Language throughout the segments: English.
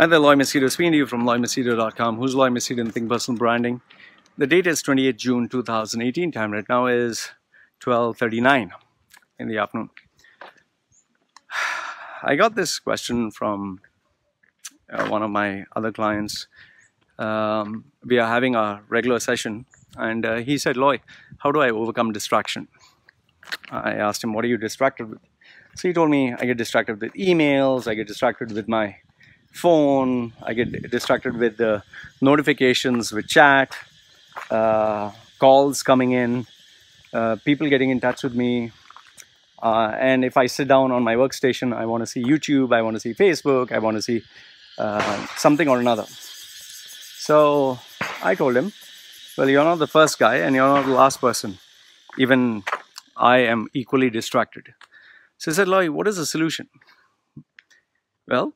Hi there, Machedo speaking to you from Machedo.com. Who's Machedo in Think Personal Branding? The date is 28 June 2018. Time right now is 12:39 in the afternoon. I got this question from one of my other clients. We are having a regular session, and he said, Loy, how do I overcome distraction? I asked him, what are you distracted with? So he told me, I get distracted with emails, I get distracted with my phone, I get distracted with the notifications, with chat, calls coming in, people getting in touch with me. And if I sit down on my workstation, I want to see YouTube, I want to see Facebook, I want to see something or another. So I told him, well, you're not the first guy and you're not the last person. Even I am equally distracted. So he said, Loy, what is the solution? Well,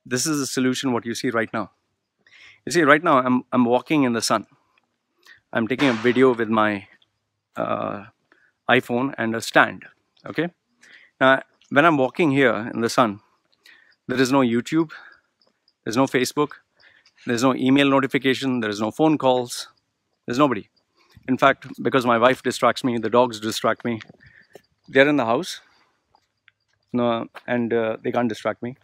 this is the solution what you see right now. You see, right now I'm walking in the sun. I'm taking a video with my iPhone and a stand. Okay. Now, when I'm walking here in the sun, there is no YouTube, there's no Facebook, there's no email notification, there is no phone calls, there's nobody. In fact, because my wife distracts me, the dogs distract me, they're in the house, and they can't distract me.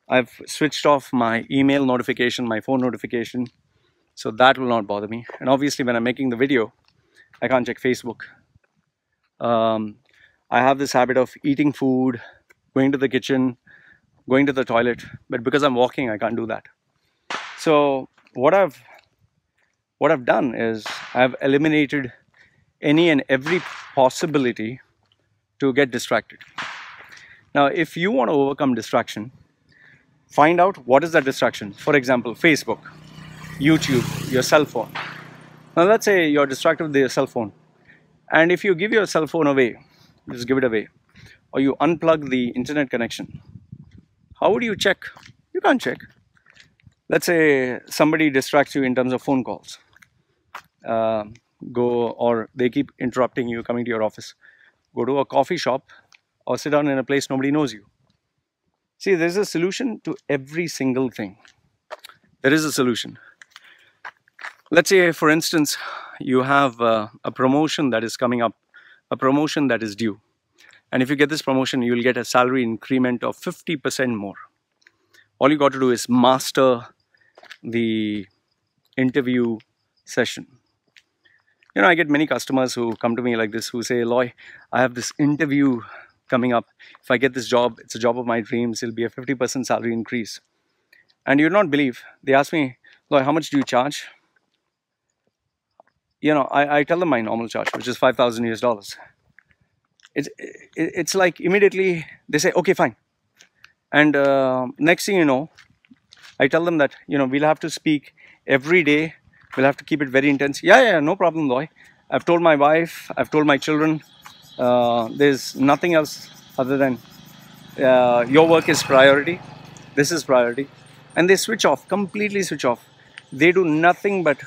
I've switched off my email notification, my phone notification, so that will not bother me. And obviously, when I'm making the video, I can't check Facebook. I have this habit of eating food, going to the kitchen, going to the toilet, but because I'm walking, I can't do that. So what I've done is I've eliminated any and every possibility to get distracted. Now, if you want to overcome distraction, find out what is that distraction. For example, Facebook, YouTube, your cell phone. Now, let's say you're distracted with your cell phone. And if you give your cell phone away, just give it away, or you unplug the internet connection, how would you check? You can't check. Let's say somebody distracts you in terms of phone calls. Or they keep interrupting you coming to your office. Go to a coffee shop or sit down in a place nobody knows you. See, there's a solution to every single thing. There is a solution. Let's say, for instance, you have a promotion that is coming up, a promotion that is due. And if you get this promotion, you will get a salary increment of 50% more. All you got to do is master the interview session. You know, I get many customers who come to me like this, who say, Loy, I have this interview coming up. If I get this job, it's a job of my dreams. It'll be a 50% salary increase. And you'd not believe, they ask me, Loy, how much do you charge? You know, I tell them my normal charge, which is $5,000 US. It's like immediately they say, okay, fine. And next thing you know, I tell them that, you know, we'll have to speak every day. We'll have to keep it very intense. Yeah, no problem, Loy. I've told my wife, I've told my children, there's nothing else other than your work is priority. This is priority. And they switch off, completely switch off. They do nothing but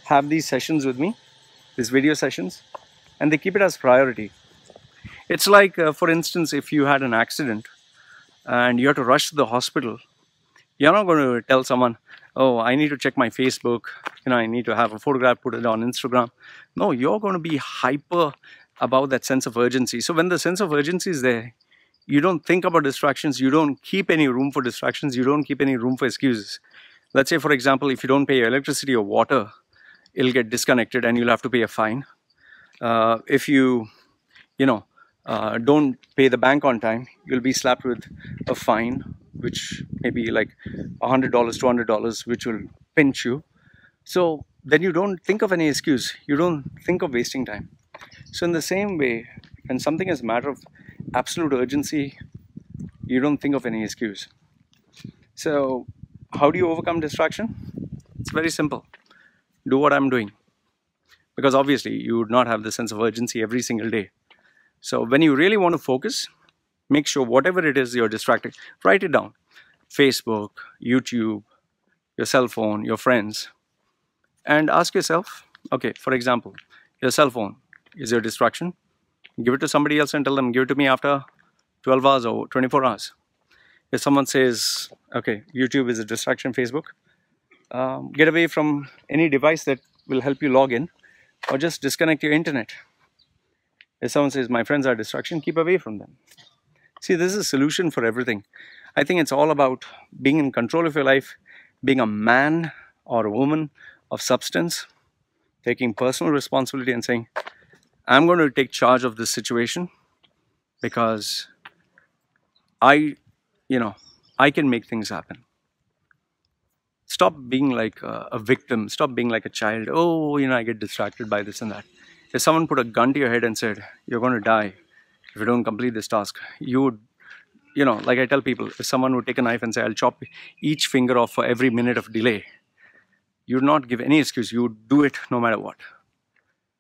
have these sessions with me, these video sessions, and they keep it as priority. It's like, for instance, if you had an accident and you have to rush to the hospital, you're not going to tell someone, oh, I need to check my Facebook, you know, I need to have a photograph, put it on Instagram. No, you're going to be hyper about that sense of urgency. So when the sense of urgency is there, you don't think about distractions, you don't keep any room for distractions, you don't keep any room for excuses. Let's say, for example, if you don't pay your electricity or water, it'll get disconnected and you'll have to pay a fine. If you don't pay the bank on time, you'll be slapped with a fine, which may be like $100, $200, which will pinch you. So then you don't think of any excuse. You don't think of wasting time. So in the same way, when something is a matter of absolute urgency, you don't think of any excuse. So how do you overcome distraction? It's very simple. Do what I'm doing. Because obviously you would not have the sense of urgency every single day. So when you really want to focus, make sure whatever it is you're distracted, write it down. Facebook, YouTube, your cell phone, your friends. And ask yourself, okay, for example, your cell phone is your distraction. Give it to somebody else and tell them, give it to me after 12 hours or 24 hours. If someone says, okay, YouTube is a distraction, Facebook, get away from any device that will help you log in, or just disconnect your internet. If someone says, my friends are a distraction, keep away from them. See, this is a solution for everything. I think it's all about being in control of your life, being a man or a woman of substance, taking personal responsibility and saying, I'm going to take charge of this situation because I can make things happen. Stop being like a victim. Stop being like a child. Oh, I get distracted by this and that. If someone put a gun to your head and said, you're going to die if you don't complete this task, you would, like I tell people, if someone would take a knife and say, I'll chop each finger off for every minute of delay, you would not give any excuse. You would do it no matter what.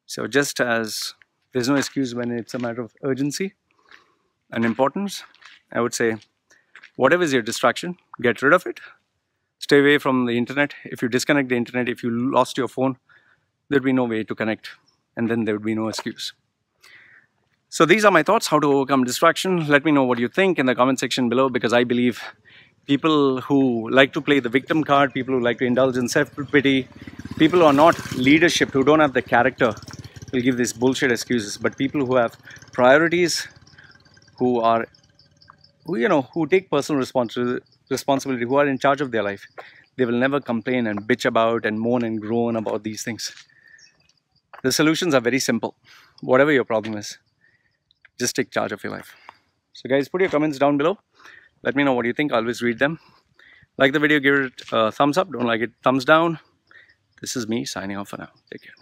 So just as there's no excuse when it's a matter of urgency and importance, I would say, whatever is your distraction, get rid of it. Stay away from the internet. If you disconnect the internet, if you lost your phone, there'd be no way to connect, and then there would be no excuse. So these are my thoughts, how to overcome distraction. Let me know what you think in the comment section below, because I believe people who like to play the victim card, people who like to indulge in self-pity, people who are not leadership, who don't have the character, will give these bullshit excuses. But people who have priorities, who take personal responsibility, who are in charge of their life, they will never complain and bitch about and moan and groan about these things. The solutions are very simple. Whatever your problem is, just take charge of your life. So guys, put your comments down below. Let me know what you think. I always read them. Like the video, give it a thumbs up. Don't like it, thumbs down. This is me signing off for now. Take care.